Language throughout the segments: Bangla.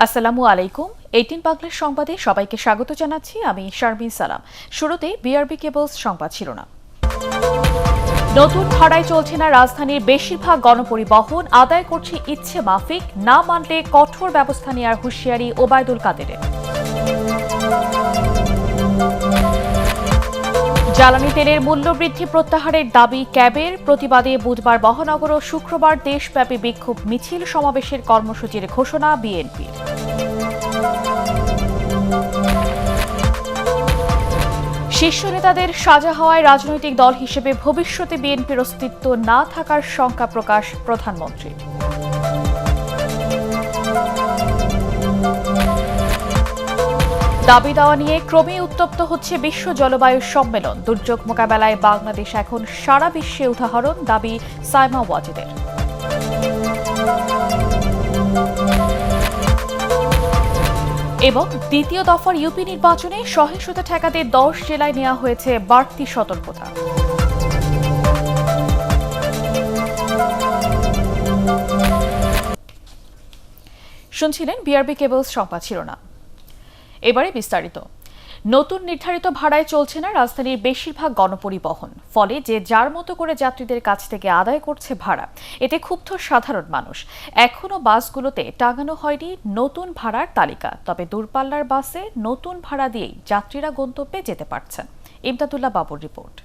আসসালামু আলাইকুম। 18 বাংলার সংবাদে সবাইকে স্বাগত জানাচ্ছি। আমি শারমিন সালাম। শুরুতে বিআরবি কেবলস সংবাদ শিরোনাম। নতুন ভাড়ায় চলছে না রাজধানীর বেশিরভাগ গণপরিবহন, আদায় করছে ইচ্ছে মাফিক, না মানলে কঠোর ব্যবস্থা নেওয়ার হুঁশিয়ারি ওবায়দুল কাদেরের। জ্বালানি তেলের মূল্যবৃদ্ধি প্রত্যাহারের দাবি ক্যাবের, প্রতিবাদে বুধবার মহানগর ও শুক্রবার দেশব্যাপী বিক্ষোভ মিছিল সমাবেশের কর্মসূচির ঘোষণা বিএনপির। শীর্ষ নেতাদের সাজা হওয়ায় রাজনৈতিক দল হিসেবে ভবিষ্যতে বিএনপির অস্তিত্ব না থাকার শঙ্কা প্রকাশ প্রধানমন্ত্রীর। দাবি দেওয়া নিয়ে ক্রমেই উত্তপ্ত হচ্ছে বিশ্ব জলবায়ু সম্মেলন। দুর্যোগ মোকাবেলায় বাংলাদেশ এখন সারা বিশ্বে উদাহরণ, দাবি সাইমা ওয়াজেদের। এবং দ্বিতীয় দফার ইউপি নির্বাচনে সহিংসতা ঠেকাতে 10 জেলায় নেওয়া হয়েছে বাড়তি সতর্কতা। শুনছিলেন বিআরবি কেবলস সংবাদ শিরোনাম। এবারে বিস্তারিত। নতুন নির্ধারিত ভাড়ায় চলছে না রাজধানীর বেশিরভাগ গণপরিবহন, ফলে যে যার মতো করে যাত্রীদের কাছ থেকে আদায় করছে ভাড়া। এতে ক্ষুব্ধ সাধারণ মানুষ। এখনও বাসগুলোতে টাঙানো হয়নি নতুন ভাড়ার তালিকা, তবে দূরপাল্লার বাসে নতুন ভাড়া দিয়েই যাত্রীরা গন্তব্যে যেতে পারছেন। ইমদাদুল্লাহ বাবুর রিপোর্ট।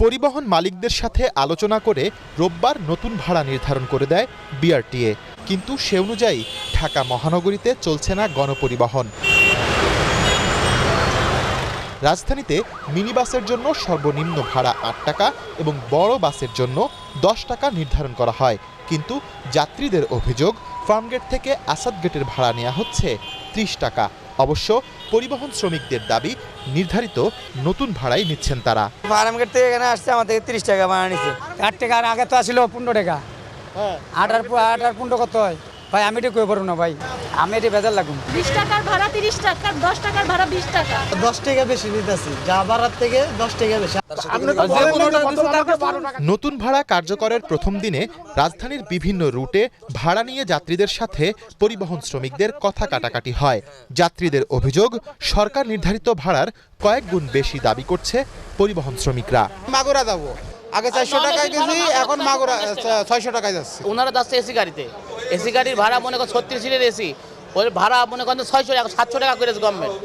পরিবহন মালিকদের সাথে আলোচনা করে রোববার নতুন ভাড়া নির্ধারণ করে দেয় বিআরটিএ, কিন্তু সে অনুযায়ী ঢাকা মহানগরীতে চলছে না গণপরিবহন। রাজধানীতে মিনি বাসের জন্য সর্বনিম্ন ভাড়া 8 টাকা এবং বড় বাসের জন্য 10 টাকা নির্ধারণ করা হয়, কিন্তু যাত্রীদের অভিযোগ ফার্মগেট থেকে আসাদ গেটের ভাড়া নেওয়া হচ্ছে 30 টাকা। অবশ্য পরিবহন শ্রমিকদের দাবি নির্ধারিত নতুন ভাড়াই নিচ্ছেন তারা। ফার্মগেট থেকে এখানে আসছে আমাদের 30 টাকা ভাড়া নিচ্ছে। 8 টাকার আগে তো আসছিল 15 টাকা। হ্যাঁ, 8 আর 15 কত হয় ভাই? আমি এটা কই পারবো না ভাই, আমি এটা বেজার লাগুন। 20 টাকার ভাড়া 30 টাকা, 10 টাকার ভাড়া 20 টাকা। 10 টাকা বেশি নিতেছি, যা ভাড়ার থেকে 10 টাকা বেশি। নতুন ভাড়া কার্যকরের প্রথম দিনে রাজধানীর বিভিন্ন রুটে ভাড়া নিয়ে যাত্রীদের সাথে পরিবহন শ্রমিকদের কথা কাটাকাটি হয়। যাত্রীদের অভিযোগ সরকার নির্ধারিত ভাড়ার কয়েক গুণ বেশি দাবি করছে পরিবহন শ্রমিকরা। মাগুরা যাবো, আগে 400 টাকায় গেছি, এখন মাগুরা 600 টাকায় যাচ্ছে। ওনারা যাচ্ছে এসি গাড়িতে, এসি গাড়ির ভাড়া মনে করেন 36 সিটের এসি, ওই ভাড়া মনে করেন 600 টাকা 700 টাকা করেছে গভর্নমেন্ট,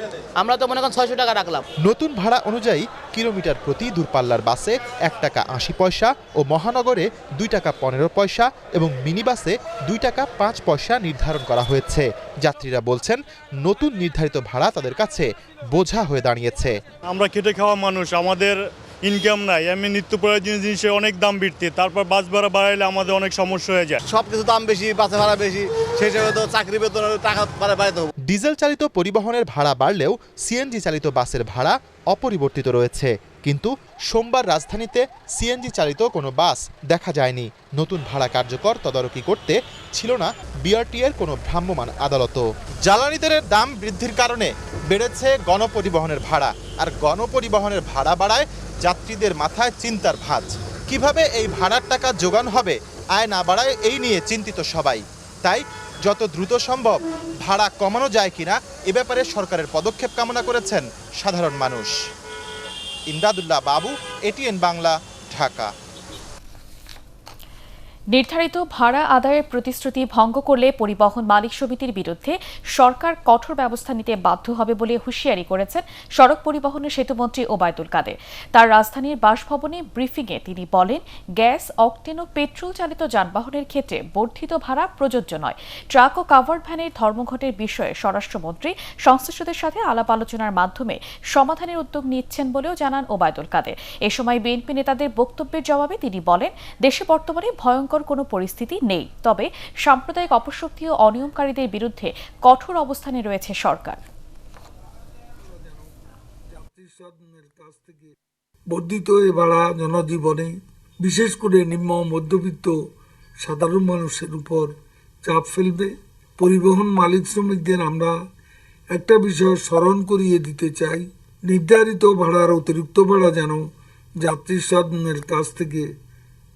আমরা তো মনে করেন 600 টাকা রাখলাম। নতুন ভাড়া অনুযায়ী কিলোমিটার প্রতি দূরপাল্লার বাসে 1 টাকা 80 পয়সা ও মহানগরে 2 টাকা 15 পয়সা এবং মিনি বাসে 2 টাকা 5 পয়সা নির্ধারণ করা হয়েছে। যাত্রীরা বলছেন নতুন নির্ধারিত ভাড়া তাদের কাছে বোঝা হয়ে দাঁড়িয়েছে। আমরা খেটে খাওয়া মানুষ, আমাদের ইনকাম নাই, আমি নিত্য প্রয়োজনীয় জিনিসে অনেক দাম বৃদ্ধি, তারপর বাস ভাড়া বাড়াইলে আমাদের অনেক সমস্যা হয়ে যায়। সব কিছু দাম বেশি, বাসে ভাড়া বেশি, সেই হিসেবে তো চাকরি বেতন টাকা বাড়াইতে হবে। ডিজেল চালিত পরিবহনের ভাড়া বাড়লেও সিএনজি চালিত বাসের ভাড়া অপরিবর্তিত রয়েছে, কিন্তু সোমবার রাজধানীতে সিএনজি চালিত কোনো বাস দেখা যায়নি। নতুন ভাড়া কার্যকর তদারকি করতে ছিল না বিআরটিএর কোনো ভ্রাম্যমাণ আদালতও। জ্বালানি তেলের দাম বৃদ্ধির কারণে বেড়েছে গণপরিবহনের ভাড়া, আর গণপরিবহনের ভাড়া বাড়ায় যাত্রীদের মাথায় চিন্তার ভাঁজ। কিভাবে এই ভাড়ার টাকা জোগান হবে, আয় না বাড়ায় এই নিয়ে চিন্তিত সবাই। তাই যত দ্রুত সম্ভব ভাড়া কমানো যায় কিনা এ ব্যাপারে সরকারের পদক্ষেপ কামনা করেছেন সাধারণ মানুষ। ইমদাদুল্লাহ বাবু, এটিএন বাংলা, ঢাকা। নির্ধারিত ভাড়া আদায়ের প্রতিশ্রুতি ভঙ্গ করলে পরিবহন মালিক সমিতির বিরুদ্ধে সরকার কঠোর ব্যবস্থা নিতে বাধ্য হবে বলে হুঁশিয়ারি করেছেন সড়ক পরিবহন ও সেতুমন্ত্রী ওবায়দুল কাদের। তার রাজধানীর বাসভবনে ব্রিফিংয়ে তিনি বলেন, গ্যাস, অকটেন ও পেট্রোল চালিত যানবাহনের ক্ষেত্রে বর্ধিত ভাড়া প্রযোজ্য নয়। ট্রাক ও কাভার্ড ভ্যানের ধর্মঘটের বিষয়ে স্বরাষ্ট্রমন্ত্রী সংশ্লিষ্টদের সাথে আলাপ আলোচনার মাধ্যমে সমাধানের উদ্যোগ নিচ্ছেন বলেও জানান ওবায়দুল কাদের। এ সময় বিএনপি নেতাদের বক্তব্যের জবাবে তিনি বলেন, দেশে বর্তমানে ভয়ঙ্কর কোনো পরিস্থিতি নেই, তবে সাম্প্রদায়িক অপশক্তি ও অনিয়মকারীদের বিরুদ্ধে কঠোর অবস্থানে রয়েছে সরকার। বর্ধিত এ ভাড়া জনজীবনে, বিশেষ করে নিম্ন মধ্যবিত্ত সাধারণ মানুষের উপর চাপ ফেলবে। পরিবহন মালিক শ্রমিকদের আমরা একটা বিষয় স্মরণ করিয়ে দিতে চাই, নির্ধারিত ভাড়ার অতিরিক্ত ভাড়া যেন যাত্রী স্বজনের কাছ থেকে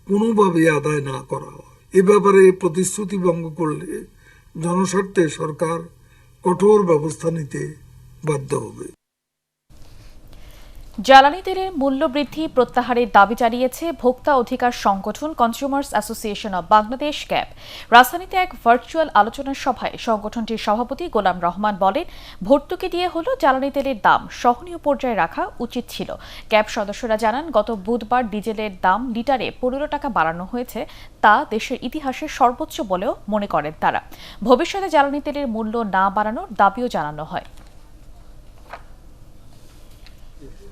কোনোভাবে আদায় না করা হয়। এ ব্যাপারে প্রতিশ্রুতি ভঙ্গ করলে জনস্বার্থে সরকার কঠোর ব্যবস্থা নিতে বাধ্য হবে। জ্বালানি তেলের মূল্য বৃদ্ধি প্রত্যাহারের দাবি জানিয়েছে ভোক্তা অধিকার সংগঠন consumers association of Bangladesh cab. রাজধানীতে এক ভার্চুয়াল আলোচনা সভায় সংগঠনটির সভাপতি গোলাম রহমান বলেন, ভর্তুকি দিয়ে হলো জ্বালানি তেলের দাম সহনীয় পর্যায়ে রাখা উচিত ছিল। ক্যাব সদস্যরা জানান, গত বুধবার ডিজেলের দাম লিটারে 15 টাকা বাড়ানো হয়েছে, তা দেশের ইতিহাসে সর্বোচ্চ বলেও মনে করেন তারা। ভবিষ্যতে জ্বালানি তেলের মূল্য না বাড়ানোর দাবিও জানানো হয়।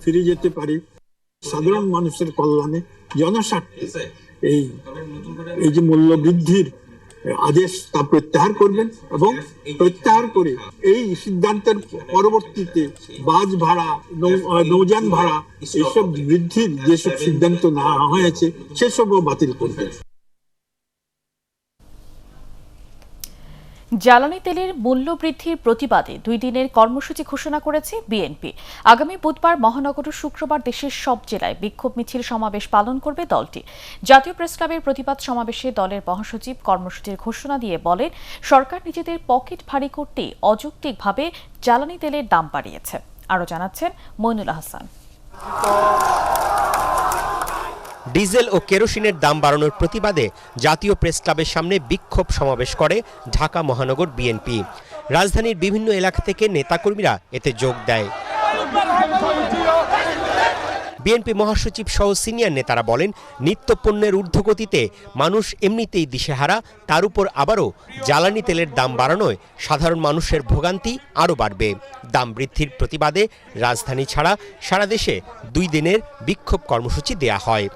ফিরে যেতে পারি সাধারণ মানুষের কল্যাণে, জনস্বার্থে এই যে মূল্য বৃদ্ধির আদেশ তা প্রত্যাহার করবেন এবং প্রত্যাহার করে এই সিদ্ধান্তের পরবর্তীতে বাস ভাড়া, নৌযান ভাড়া এসব বৃদ্ধির যেসব সিদ্ধান্ত নেওয়া হয়েছে সেসবও বাতিল করবেন। জ্বালানি তেলের মূল্য বৃদ্ধির প্রতিবাদে 2 দিনের কর্মসূচি ঘোষণা করেছে বিএনপি। আগামী বুধবার মহানগর ও শুক্রবার দেশের সব জেলায় বিক্ষোভ মিছিল সমাবেশ পালন করবে দলটি। জাতীয় প্রেসক্লাবের প্রতিবাদ সমাবেশে দলের মহাসচিব কর্মসূচির ঘোষণা দিয়ে বলেন, সরকার নিজেদের পকেট ভারী করতেই অযৌক্তিকভাবে জ্বালানি তেলের দাম বাড়িয়েছে। আরও জানাচ্ছেন মইনুল হাসান। ডিজেল ও কেরোসিনের দাম বাড়ানোর প্রতিবাদে জাতীয় প্রেসক্লাবের সামনে বিক্ষোভ সমাবেশ করে ঢাকা মহানগর বিএনপি। রাজধানীর বিভিন্ন এলাকা থেকে নেতাকর্মীরা এতে যোগ দেয়। বিএনপি মহাসচিব সহ সিনিয়র নেতারা বলেন, নিত্যপণ্যের ঊর্ধ্বগতিতে মানুষ এমনিতেই দিশেহারা, তার উপর আবারও জ্বালানি তেলের দাম বাড়ানোয় সাধারণ মানুষের ভোগান্তি আরও বাড়বে। দাম বৃদ্ধির প্রতিবাদে রাজধানী ছাড়া সারা দেশে 2 দিনের বিক্ষোভ কর্মসূচি দেয়া হয়।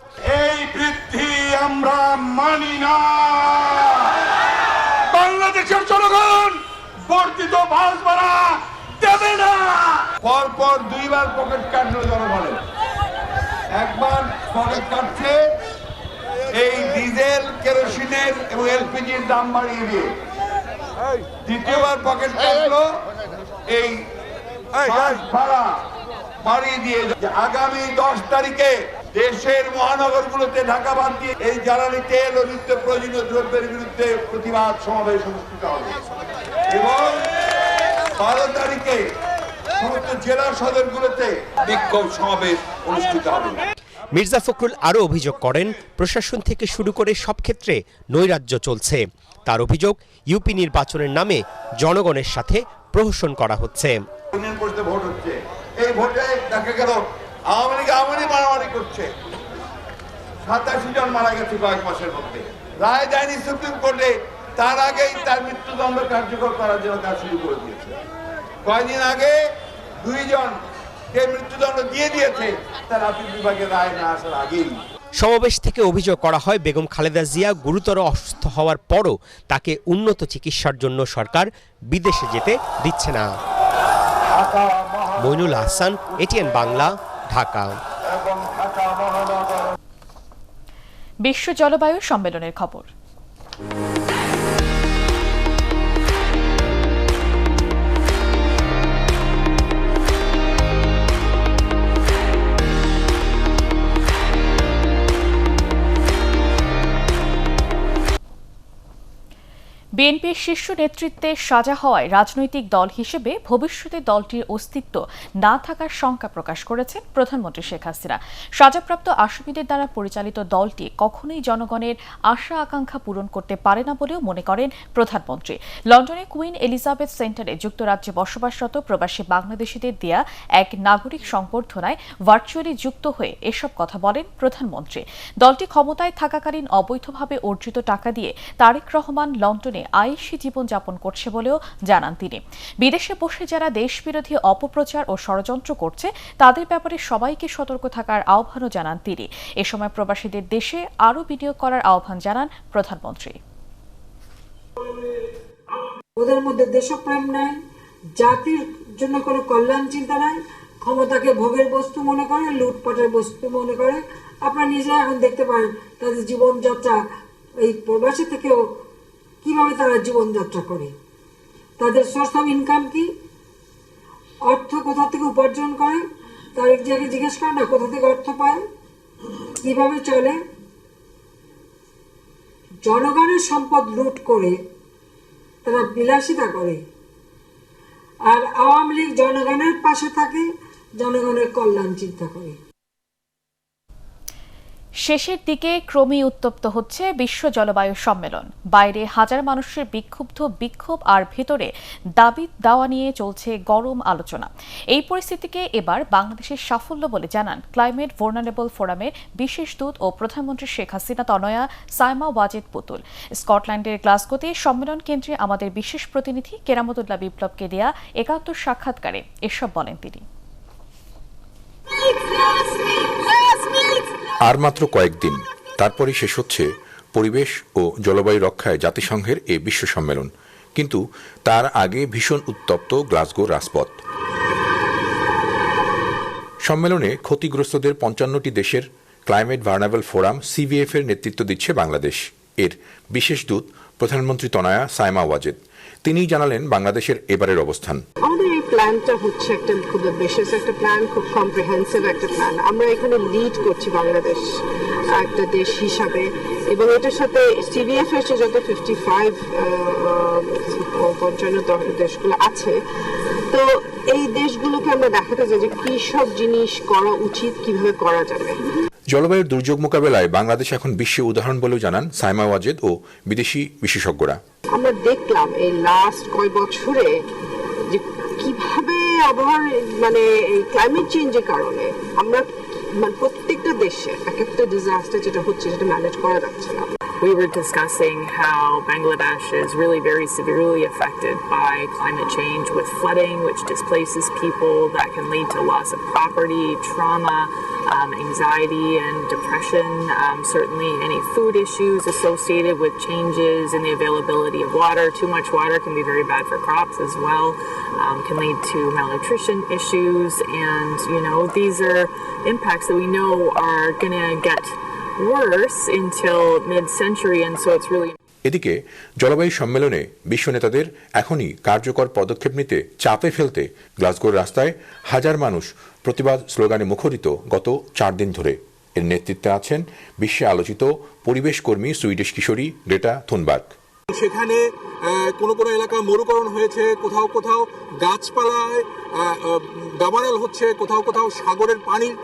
এই বৃদ্ধি আমরা মানি না। বাংলাদেশের জনগণ বর্ধিত বাস ভাড়া দেবে না। পরপর 2 বার পকেট কাটলো জনগণের। একবার পকেট কাটছে এই ডিজেল, কেরোসিনের এবং এলপিজির দাম বাড়িয়ে দিয়ে, দ্বিতীয়বার পকেট কাটলো এই ভাড়া বাড়িয়ে দিয়ে। আগামী 10 তারিখে দেশের মহানগরগুলোতে ঢাকা বাদ দিয়ে এই জ্বালানি তেল ও নিত্য প্রয়োজনীয় দ্রব্যের বিরুদ্ধে প্রতিবাদ সমাবেশ অনুষ্ঠিত হবে এবং 12 তারিখে সমস্ত জেলা সদরগুলোতে বিক্ষোভ সমাবেশ অনুষ্ঠিত হবে। মির্জা ফখরুল আরও অভিযোগ করেন, প্রশাসন থেকে শুরু করে সব ক্ষেত্রে নৈরাজ্য চলছে। তার অভিযোগ, ইউপি নির্বাচনের নামে জনগণের সাথে প্রহসন করা হচ্ছে। ভোট হচ্ছে, এই ভোটে দেখা গেল আওয়ামী লীগ মারামারি করছে। 87 জন মারা গেছে কয়েক মাসের মধ্যে। রায় দেয়নি সুপ্রিম কোর্টে, তার আগেই তার মৃত্যুদণ্ড কার্যকর করার জন্য কাজ শুরু করে দিয়েছে। কয়েকদিন আগে 2 জনকে মৃত্যুদণ্ড দিয়ে দিয়েছে তার আপিল বিভাগের রায় না আসার আগেই। সমাবেশ থেকে অভিযোগ করা হয়, বেগম খালেদা জিয়া গুরুতর অসুস্থ হওয়ার পরও তাকে উন্নত চিকিৎসার জন্য সরকার বিদেশে যেতে দিচ্ছে না। মইনুল হাসান, এটিএন বাংলা, ঢাকা। বিশ্ব জলবায়ু সম্মেলনের খবর। বিএনপির শীর্ষ নেতৃত্বে সাজা হওয়ায় রাজনৈতিক দল হিসেবে ভবিষ্যতে দলটির অস্তিত্ব না থাকার শঙ্কা প্রকাশ করেছেন প্রধানমন্ত্রী শেখ হাসিনা। সাজাপ্রাপ্ত আসামিদের দ্বারা পরিচালিত দলটি কখনোই জনগণের আশা আকাঙ্ক্ষা পূরণ করতে পারে না বলেও মনে করেন প্রধানমন্ত্রী। লন্ডনে কুইন এলিজাবেথ সেন্টারে যুক্তরাজ্যে বসবাসরত প্রবাসী বাংলাদেশিদের দেয়া এক নাগরিক সংবর্ধনায় ভার্চুয়ালি যুক্ত হয়ে এসব কথা বলেন প্রধানমন্ত্রী। দলটি ক্ষমতায় থাকাকালীন অবৈধভাবে অর্জিত টাকা দিয়ে তারেক রহমান লন্ডনে আয়েশি জীবনযাপন করছে বলেও জানান তিনি। বিদেশে বসে যারা দেশবিরোধী অপপ্রচার ও ষড়যন্ত্র করছে তাদের ব্যাপারে সবাইকে সতর্ক থাকার আহ্বানও জানান তিনি। এ সময় প্রবাসীদের দেশে আরও বিনিয়োগ করার আহ্বান জানান প্রধানমন্ত্রী। ওদের মধ্যে দেশপ্রেম নাই, জাতির জন্য কোনো কল্যাণ চিন্তা নাই, ক্ষমতাকে ভোগের বস্তু মনে করে, লুটপাটের বস্তু মনে করে। আপনারা নিজেরা এখন দেখতে পারেন তাদের জীবনযাত্রা, এই প্রবাসী থেকেও কিভাবে তারা জীবনযাত্রা করে, তাদের সোর্স অফ ইনকাম কি, অর্থ কোথা থেকে উপার্জন করে, তার এক জায়গায় জিজ্ঞেস করে না কোথা থেকে অর্থ পায়, কিভাবে চলে। জনগণের সম্পদ লুট করে তারা বিলাসিতা করে, আর আওয়ামী লীগ জনগণের পাশে থাকে, জনগণের কল্যাণ চিন্তা করে। শেষের দিকে ক্রমেই উত্তপ্ত হচ্ছে বিশ্ব জলবায়ু সম্মেলন। বাইরে হাজার মানুষের বিক্ষোভ আর ভেতরে দাবি দাওয়া নিয়ে চলছে গরম আলোচনা। এই পরিস্থিতিকে এবার বাংলাদেশের সাফল্য বলে জানান ক্লাইমেট ভুলনারেবল ফোরামের বিশেষ দূত ও প্রধানমন্ত্রী শেখ হাসিনা তনয়া সাইমা ওয়াজেদ পুতুল। স্কটল্যান্ডের গ্লাসগোতে সম্মেলন কেন্দ্রে আমাদের বিশেষ প্রতিনিধি কেরামতুল্লাহ বিপ্লবকে দেয়া একাত্তর সাক্ষাৎকারে এসব বলেন তিনি। আর মাত্র কয়েকদিন, তারপরে শেষ হচ্ছে পরিবেশ ও জলবায়ু রক্ষায় জাতিসংঘের এই বিশ্ব সম্মেলন। কিন্তু তার আগে ভীষণ উত্তপ্ত গ্লাসগো রাজপথ। সম্মেলনে ক্ষতিগ্রস্তদের ৫৫টি দেশের ক্লাইমেট ভার্নারেবল ফোরাম CVF এর নেতৃত্ব দিচ্ছে বাংলাদেশ। এর বিশেষ দূত প্রধানমন্ত্রী তনয়া সাইমা ওয়াজেদ। তিনি জানালেন বাংলাদেশের এবারের অবস্থান। আমাদের এই প্ল্যানটা হচ্ছে একটা খুব বিশেষ একটা প্ল্যান, খুব কম্প্রিহেন্সিভ একটা প্ল্যান। আমরা এখানে লিড করছি বাংলাদেশ একটা দেশ হিসাবে, এবং এটার সাথে CVF এর যত 55 দেশগুলো আছে, তো এই দেশগুলোকে আমরা দেখাতে চাই যে কি সব জিনিস করা উচিত, কিভাবে করা যাবে। জলবায়ুর দুর্যোগ মোকাবেলায় বাংলাদেশ এখন বিশ্বের উদাহরণ বলেও জানান সাইমা ওয়াজেদ ও বিদেশি বিশেষজ্ঞরা। আমরা দেখলাম এই লাস্ট কয়েক বছরে যে কিভাবে আবহাওয়ার মানে ক্লাইমেট চেঞ্জের কারণে আমরা প্রত্যেকটা দেশে এক একটা ডিজাস্টার যেটা হচ্ছে সেটা ম্যানেজ করা যাচ্ছে না। We were discussing how Bangladesh is really very severely affected by climate change with flooding, which displaces people, that can lead to loss of property, trauma, anxiety and depression, certainly any food issues associated with changes in the availability of water. Too much water can be very bad for crops as well, can lead to malnutrition issues, and these are impacts that we know are going to get worse until mid-century, and so it's really. এদিকে জলবায়ু সম্মেলনে বিশ্ব নেতাদের এখনই কার্যকর পদক্ষেপ নিতে চাপে ফেলতে গ্লাসগোর রাস্তায় হাজার মানুষ প্রতিবাদ স্লোগানে মুখরিত গত 4 দিন ধরে। এর নেতৃত্বে আছেন বিশ্বে আলোচিত পরিবেশ কর্মী সুইডিশ কিশোরী গ্রেটা থুনবার্গ। সেখানে কোনো এলাকা মরুকরণ হয়েছে, কোথাও কোথাও গাছপালায় দাবানল হচ্ছে, কোথাও কোথাও সাগরের পানির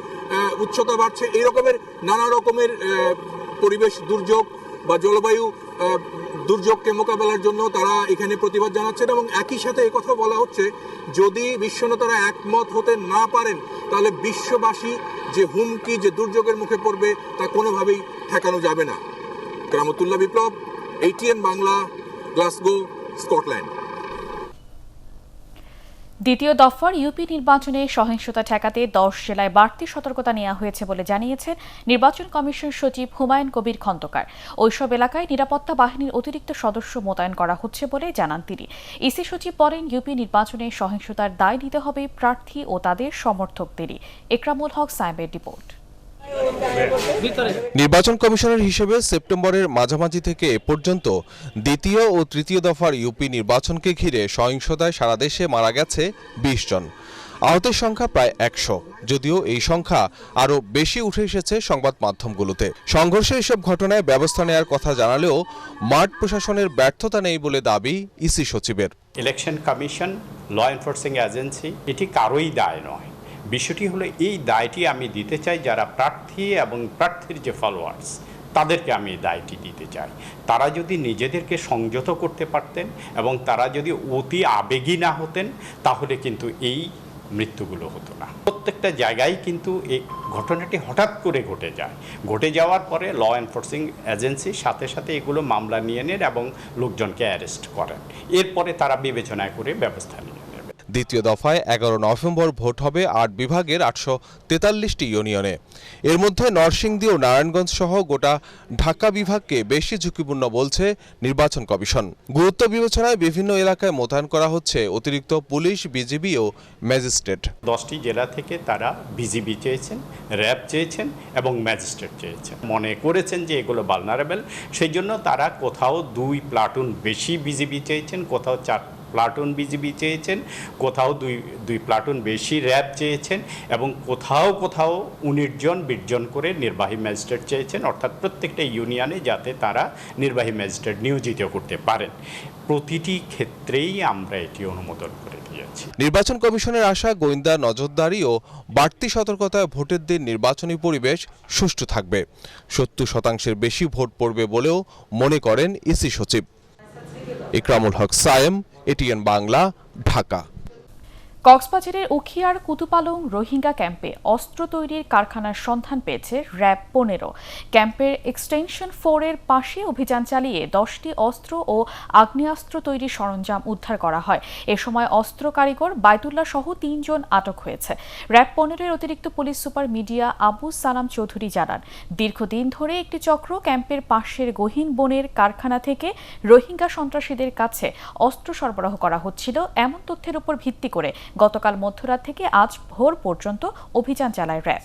উচ্চতা বাড়ছে। এই রকমের নানা রকমের পরিবেশ দুর্যোগ বা জলবায়ু দুর্যোগকে মোকাবেলার জন্য তারা এখানে প্রতিবাদ জানাচ্ছেন, এবং একই সাথে একথা বলা হচ্ছে যদি বিশ্বনেতারা একমত হতে না পারেন তাহলে বিশ্ববাসী যে হুমকি, যে দুর্যোগের মুখে পড়বে তা কোনোভাবেই ঠেকানো যাবে না। কেরামতুল্লাহ বিপ্লব, ATN বাংলা, গ্লাসগো, স্কটল্যান্ড। দ্বিতীয় দফার ইউপি নির্বাচনে সহিংসতা ঠেকাতে 10 জেলায় বাড়তি সতর্কতা নেওয়া হয়েছে বলে জানিয়েছেন নির্বাচন কমিশন সচিব হুমায়ুন কবির খন্দকার। ওইসব এলাকায় নিরাপত্তা বাহিনীর অতিরিক্ত সদস্য মোতায়েন করা হচ্ছে বলে জানান তিনি। ইসি সচিব বলেন, ইউপি নির্বাচনে সহিংসতার দায় নিতে হবে প্রার্থী ও তাদের সমর্থকদেরই। একরামুল হক সাইবের রিপোর্ট। নির্বাচন কমিশনার হিসেবে সেপ্টেম্বরের মাঝামাঝি থেকে এ পর্যন্ত দ্বিতীয় ও তৃতীয় দফার ইউপি নির্বাচনকে ঘিরে সহিংসতায় সারা দেশে মারা গেছে 20 জন। আহতের সংখ্যা প্রায় 100, যদিও এই সংখ্যা আরও বেশি উঠে এসেছে সংবাদ মাধ্যমগুলোতে। সংঘর্ষের এসব ঘটনায় ব্যবস্থা নেওয়ার কথা জানালেও মাঠ প্রশাসনের ব্যর্থতা নেই বলে দাবি ইসি সচিবের। Election commission, law enforcing agency, এটি কারোই দায় নয়। বিষয়টি হলো এই দায়টি আমি দিতে চাই যারা প্রার্থী এবং প্রার্থীর যে ফলোয়ার্স তাদেরকে আমি দায়টি দিতে চাই। তারা যদি নিজেদেরকে সংযত করতে পারতেন এবং তারা যদি অতি আবেগী না হতেন তাহলে কিন্তু এই মৃত্যুগুলো হতো না। প্রত্যেকটা জায়গায় কিন্তু এই ঘটনাটি হঠাৎ করে ঘটে যাওয়ার পরে ল এনফোর্সিং এজেন্সি সাথে সাথে এগুলো মামলা নিয়ে নেন এবং লোকজনকে অ্যারেস্ট করেন। এরপরে তারা বিবেচনা করে ব্যবস্থা নিয়ে। দ্বিতীয় দফায় 11 নভেম্বর ভোট হবে 8 বিভাগের 843টি ইউনিয়নে। এর মধ্যে নরসিংদী ও নারায়ণগঞ্জ সহ গোটা ঢাকা বিভাগকে বেশি ঝুঁকিপূর্ণ বলছে নির্বাচন কমিশন। গুরুত্ব বিবেচনায় বিভিন্ন এলাকায় মোতায়েন করা হচ্ছে অতিরিক্ত পুলিশ, বিজিবি ও ম্যাজিস্ট্রেট। 10টি জেলা থেকে তারা বিজিবি চেয়েছেন, র্যাব চেয়েছেন এবং ম্যাজিস্ট্রেট চেয়েছেন। মনে করেছেন যে এগুলো ভালনারেবল, সেই জন্য তারা কোথাও 2 প্লাটুন বেশি বিজিবি চেয়েছেন, কোথাও 4 প্লাটুন বিজিবি চেয়েছেন, কোথাও দুই প্লাটুন বেশি র্যাব চেয়েছেন, এবং কোথাও 19 জন 20 জন করে নির্বাহী ম্যাজিস্ট্রেট চেয়েছেন, অর্থাৎ প্রত্যেকটা ইউনিয়নে যাতে তারা নির্বাহী ম্যাজিস্ট্রেট নিয়োজিত করতে পারেন। প্রতিটি ক্ষেত্রেই আমরা এটি অনুমোদন করে দিয়েছি। নির্বাচন কমিশনের আশা, গোয়েন্দা নজরদারি ও বাড়তি সতর্কতায় ভোটের দিন নির্বাচনী পরিবেশ সুষ্ঠু থাকবে। 70% বেশি ভোট পড়বে বলেও মনে করেন ইসি সচিব। ইকরামুল হক সায়েম, এটিএন বাংলা, ঢাকা। কক্সবাজারের উখিয়ার কুতুপালং রোহিঙ্গা ক্যাম্পে অস্ত্র তৈরির কারখানার সন্ধান পেয়েছে র্যাব 15। ক্যাম্পের এক্সটেনশন 4-এর পাশে অভিযান চালিয়ে 10টি অস্ত্র ও আগ্নেয়াস্ত্র তৈরির সরঞ্জাম উদ্ধার করা হয়। এ সময় অস্ত্র কারিগর বাইতুল্লাহ সহ 3 জন আটক হয়েছে। র্যাব 15-এর অতিরিক্ত পুলিশ সুপার মিডিয়া আবু সালাম চৌধুরী জানান, দীর্ঘদিন ধরে একটি চক্র ক্যাম্পের পাশের গহীন বনের কারখানা থেকে রোহিঙ্গা সন্ত্রাসীদের কাছে অস্ত্র সরবরাহ করা হচ্ছিল এমন তথ্যের উপর ভিত্তি করে গতকাল মধ্যরাত থেকে আজ ভোর পর্যন্ত অভিযান চালায় র্যাব।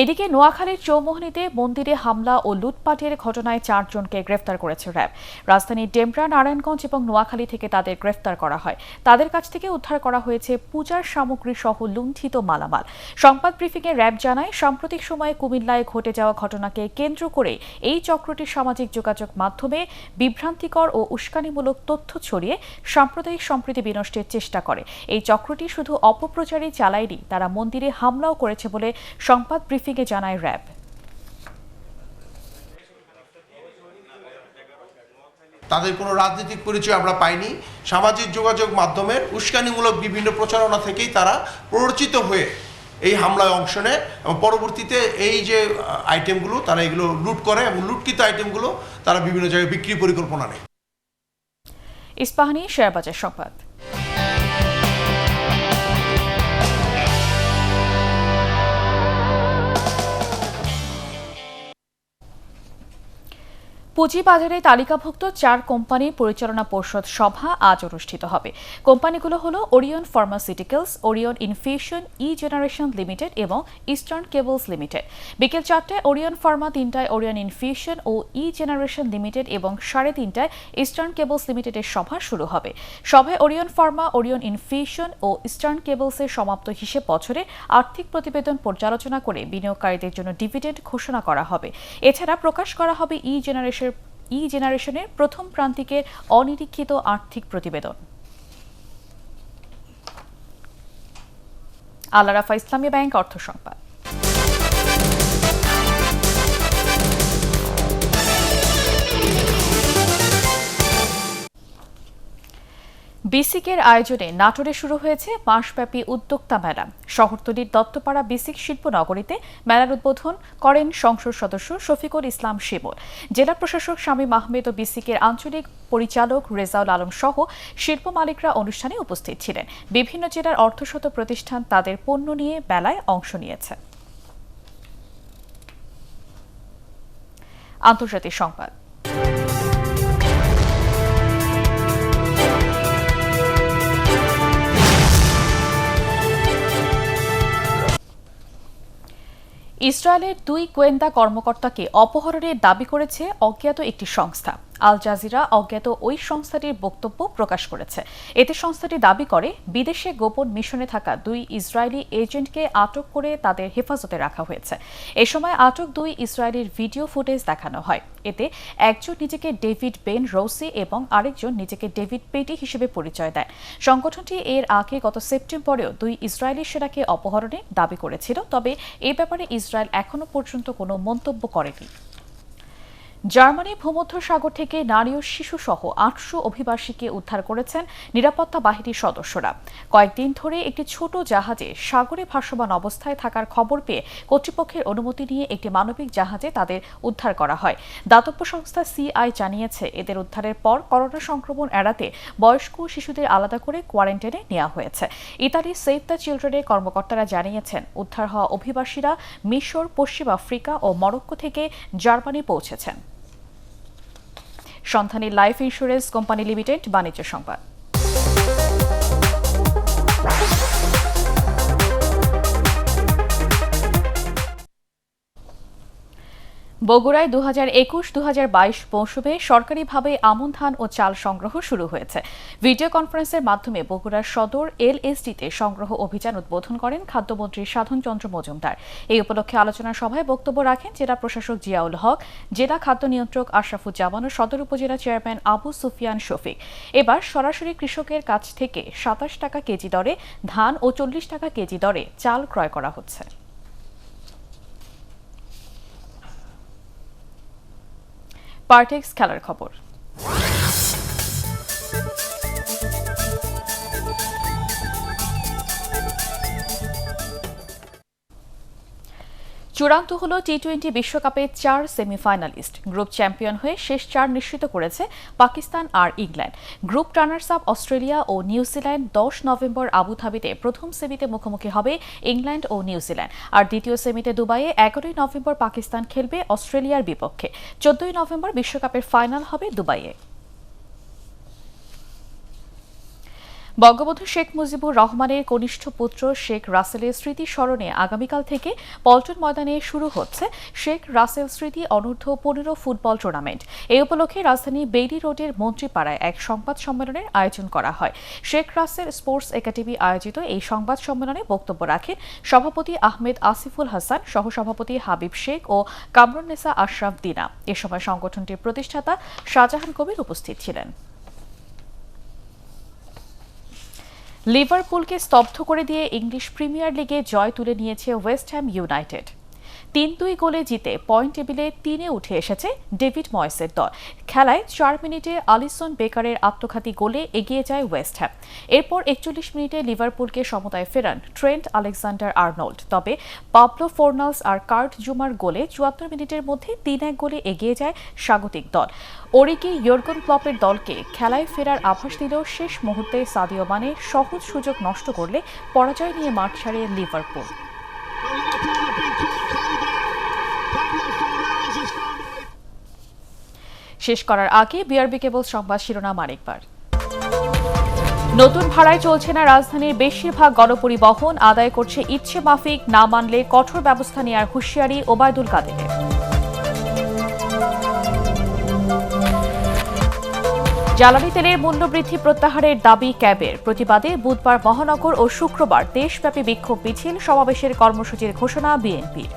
এদিকে নোয়াখালীর চৌমোহনীতে মন্দিরে হামলা ও লুটপাটের ঘটনায় 4 জনকে গ্রেফতার করেছে র্যাব। রাজধানীর ডেমরা, নারায়ণগঞ্জ এবং নোয়াখালী থেকে তাদের গ্রেফতার করা হয়। তাদের কাছ থেকে উদ্ধার করা হয়েছে পূজার সামগ্রী সহ লুণ্ঠিত মালামাল। সংবাদ ব্রিফিংয়ে র্যাব জানায়, সাম্প্রতিক সময়ে কুমিল্লায় ঘটে যাওয়া ঘটনাকে কেন্দ্র করে এই চক্রটি সামাজিক যোগাযোগ মাধ্যমে বিভ্রান্তিকর ও উস্কানিমূলক তথ্য ছড়িয়ে সাম্প্রদায়িক সম্প্রীতি বিনষ্টের চেষ্টা করে। এই চক্রটি শুধু অপপ্রচারই চালায়নি, তারা মন্দিরে হামলাও করেছে বলে সংবাদ ব্রিফিংয়ে জানায় র্যাব। তাদের কোনো রাজনৈতিক পরিচয় আমরা পাইনি। সামাজিক যোগাযোগ মাধ্যমের উস্কানিমূলক বিভিন্ন প্রচারণা থেকেই তারা প্ররোচিত হয়ে এই হামলায় অংশ নেয় এবং পরবর্তীতে এই যে আইটেমগুলো তারা এগুলো লুট করে এবং লুটকৃত আইটেমগুলো তারা বিভিন্ন জায়গায় বিক্রি পরিকল্পনা নেয়। ইস্পাহানি শেয়ারবাজার সংবাদ। পুঁজিবাজারে তালিকাভুক্ত 4 কোম্পানির পরিচালনা পর্ষদ সভা আজ অনুষ্ঠিত হবে। কোম্পানিগুলো হলো ওরিয়ন ফার্মাসিউটিক্যালস, ওরিয়ন ইনফিউশন, ই জেনারেশন লিমিটেড এবং ইস্টার্ন কেবলস লিমিটেড। বিকেল 4টায় ওরিয়ন ফার্মা, 3টায় ওরিয়ন ইনফিউশন ও ই জেনারেশন লিমিটেড এবং 3:30টায় ইস্টার্ন কেবলস লিমিটেডের সভা শুরু হবে। সভায় ওরিয়ন ফার্মা, ওরিয়ন ইনফিউশন ও ইস্টার্ন কেবলসের সমাপ্ত হিসেব বছরে আর্থিক প্রতিবেদন পর্যালোচনা করে বিনিয়োগকারীদের জন্য ডিভিডেন্ড ঘোষণা করা হবে। এছাড়া প্রকাশ করা হবে ই জেনারেশনের প্রথম প্রান্তিকের অনিরীক্ষিত আর্থিক প্রতিবেদন। আল আরাফা ইসলামী ব্যাংক অর্থ সংবাদ। বিসিকের আয়োজনে নাটোরে শুরু হয়েছে মাসব্যাপী উদ্যোক্তা মেলা। শহরতলির দত্তপাড়া বিসিক শিল্পনগরীতে মেলার উদ্বোধন করেন সংসদ সদস্য শফিকুল ইসলাম শিমুল। জেলা প্রশাসক শামীম আহমেদ ও বিসিকের আঞ্চলিক পরিচালক রেজাউল আলম সহ শিল্প মালিকরা অনুষ্ঠানে উপস্থিত ছিলেন। বিভিন্ন জেলার অর্ধশত প্রতিষ্ঠান তাদের পণ্য নিয়ে মেলায় অংশ নিয়েছে। আন্তর্জাতিক সংবাদ। ইসরায়েলের 2 গোয়েন্দা কর্মকর্তাকে অপহরণের দাবি করেছে অজ্ঞাত একটি সংস্থা। আল জাজিরা অজ্ঞাত ওই সংস্থাটির বক্তব্য প্রকাশ করেছে। এতে সংস্থাটি দাবি করে, বিদেশে গোপন মিশনে থাকা 2 ইসরায়েলি এজেন্টকে আটক করে তাদের হেফাজতে রাখা হয়েছে। এ সময় আটক 2 ইসরায়েলির ভিডিও ফুটেজ দেখানো হয়। এতে একজন নিজেকে ডেভিড বেন রৌসি এবং আরেকজন নিজেকে ডেভিড পেটি হিসেবে পরিচয় দেয়। সংগঠনটি এর আগে গত সেপ্টেম্বরেও 2 ইসরায়েলি সেনাকে অপহরণের দাবি করেছিল, তবে এ ব্যাপারে ইসরায়েল এখনো পর্যন্ত কোনো মন্তব্য করেনি। জার্মানি ভূমধ্যসাগর থেকে নারী ও শিশু সহ 800 অভিবাসীকে উদ্ধার করেছেন নিরাপত্তা বাহিনীর সদস্যরা। কয়েকদিন ধরে একটি ছোট জাহাজে সাগরে ভাসমান অবস্থায় থাকার খবর পেয়ে কর্তৃপক্ষের অনুমতি নিয়ে একটি মানবিক জাহাজে তাদের উদ্ধার করা হয়। দাতব্য সংস্থা সিআই জানিয়েছে, এদের উদ্ধারের পর করোনা সংক্রমণ এড়াতে বয়স্ক শিশুদের আলাদা করে কোয়ারেন্টাইনে নেওয়া হয়েছে। ইতালির সেভ দ্য চিলড্রেনের কর্মকর্তারা জানিয়েছেন, উদ্ধার হওয়া অভিবাসীরা মিশর, পশ্চিম আফ্রিকা ও মরক্কো থেকে জার্মানি পৌঁছেছেন। সন্ধানী লাইফ ইন্স্যুরেন্স কোম্পানি লিমিটেড বাণিজ্য সংবাদ। বগুড়ায় 2021-2022 মৌসুমে সরকারিভাবে আমন ধান ও চাল সংগ্রহ শুরু হয়েছে। ভিডিও কনফারেন্সের মাধ্যমে বগুড়ার সদর এলএসডিতে সংগ্রহ অভিযান উদ্বোধন করেন খাদ্যমন্ত্রী সাধন চন্দ্র মজুমদার। এই উপলক্ষে আলোচনা সভায় বক্তব্য রাখেন জেলা প্রশাসক জিয়াউল হক, জেলা খাদ্য নিয়ন্ত্রক আশরাফুজ্জামান ও সদর উপজেলা চেয়ারম্যান আবু সুফিয়ান শফিক। এবার সরাসরি কৃষকের কাছ থেকে 27 টাকা কেজি দরে ধান ও 40 টাকা কেজি দরে চাল ক্রয় করা হচ্ছে। পার্টেক্স খেলার খবর। চূড়ান্ত হল টি-20 বিশ্বকাপের 4 সেমিফাইনালিস্ট। গ্রুপ চ্যাম্পিয়ন হয়ে শেষ 4 নিশ্চিত করেছে পাকিস্তান আর England. Group runners up Australia ও নিউজিল্যান্ড 10 নভেম্বর আবুধাবিতে প্রথম সেমিতে মুখোমুখি হবে ইংল্যান্ড ও নিউজিল্যান্ড, আর দ্বিতীয় সেমিতে দুবাইয়ে 11 নভেম্বর পাকিস্তান খেলবে অস্ট্রেলিয়ার বিপক্ষে। 14 নভেম্বর বিশ্বকাপের ফাইনাল হবে দুবাইয়ে। বঙ্গবন্ধু শেখ মুজিবুর রহমানের কনিষ্ঠ পুত্র শেখ রাসেলের স্মৃতি স্মরণে আগামীকাল থেকে পল্টন ময়দানে শুরু হচ্ছে শেখ রাসেল স্মৃতি অনূর্ধ্ব 15 ফুটবল টুর্নামেন্ট। এই উপলক্ষে রাজধানী বেইলি রোডের মন্ত্রীপাড়ায় এক সংবাদ সম্মেলনের আয়োজন করা হয়। শেখ রাসেল স্পোর্টস একাডেমি আয়োজিত এই সংবাদ সম্মেলনে বক্তব্য রাখেন সভাপতি আহমেদ আসিফুল হাসান, সহসভাপতি হাবিব শেখ ও কামরুন্নেসা আশরাফ দিনা। এ সময় সংগঠনটির প্রতিষ্ঠাতা শাহজাহান কবির উপস্থিত ছিলেন। লিভারপুলকে স্তব্ধ করে দিয়ে ইংলিশ প্রিমিয়ার লিগে জয় তুলে নিয়েছে ওয়েস্ট হ্যাম ইউনাইটেড। 3-2 গোলে জিতে পয়েন্ট টেবিলে 3-এ উঠে এসেছে ডেভিড ময়েসের দল। খেলায় 4 মিনিটে আলিসন বেকারের আত্মঘাতী গোলে এগিয়ে যায় ওয়েস্ট হ্যাম। এরপর 41 মিনিটে লিভারপুলকে সমতায় ফেরান ট্রেন্ট আলেকজান্ডার আর্নল্ড। তবে পাবলো ফোর্নালস আর কার্ট জুমার গোলে 74 মিনিটের মধ্যে 3-1 গোলে এগিয়ে যায় স্বাগতিক দল। ওরিগি ইয়র্গন ক্লপের দলকে খেলায় ফেরার আভাস দিলেও শেষ মুহূর্তে সাদিও মানে সহজ সুযোগ নষ্ট করলে পরাজয় নিয়ে মাঠ ছাড়ে লিভারপুল। শেষ করার আগে বিআরবি কেবল সংবাদ শিরোনাম আরেকবার। নতুন ভাড়ায় চলছে না রাজধানীর বেশিরভাগ গণপরিবহন, আদায় করছে ইচ্ছে মাফিক, না মানলে কঠোর ব্যবস্থা নেওয়ার হুঁশিয়ারি ওবায়দুল কাদেরের। জ্বালানি তেলের মূল্যবৃদ্ধি প্রত্যাহারের দাবি ক্যাবের। প্রতিবাদে বুধবার মহানগর ও শুক্রবার দেশব্যাপী বিক্ষোভ মিছিল, সমাবেশের কর্মসূচির ঘোষণা বিএনপির।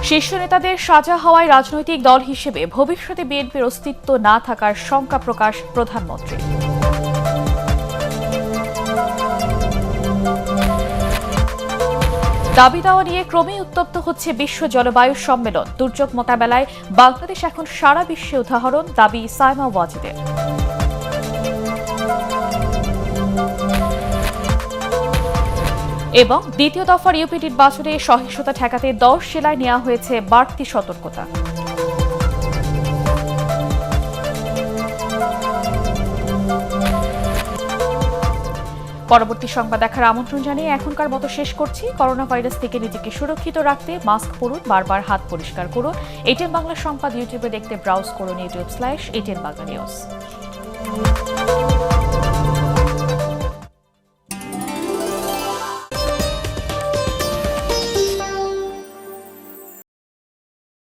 শীর্ষ নেতাদের সাজা হওয়ায় রাজনৈতিক দল হিসেবে ভবিষ্যতে বিএনপির অস্তিত্ব না থাকার শঙ্কা প্রকাশ প্রধানমন্ত্রী। দাবি দাওয়া নিয়ে ক্রমেই উত্তপ্ত হচ্ছে বিশ্ব জলবায়ু সম্মেলন। দুর্যোগ মোকাবেলায় বাংলাদেশ এখন সারা বিশ্বে উদাহরণ, দাবি সাইমা ওয়াজিদের। এবং দ্বিতীয় দফার ইউপি নির্বাচনে সহিংসতা ঠেকাতে 10 জেলায় নেওয়া হয়েছে বাড়তি সতর্কতা। পরবর্তী সংবাদ দেখার আমন্ত্রণ জানিয়ে এখনকার মতো শেষ করছি। করোনা ভাইরাস থেকে নিজেকে সুরক্ষিত রাখতে মাস্ক পরুন, বারবার হাত পরিষ্কার করুন। এটিএন বাংলা সংবাদ ইউটিউবে দেখতে ব্রাউজ করুন youtube/ATN Bangla News।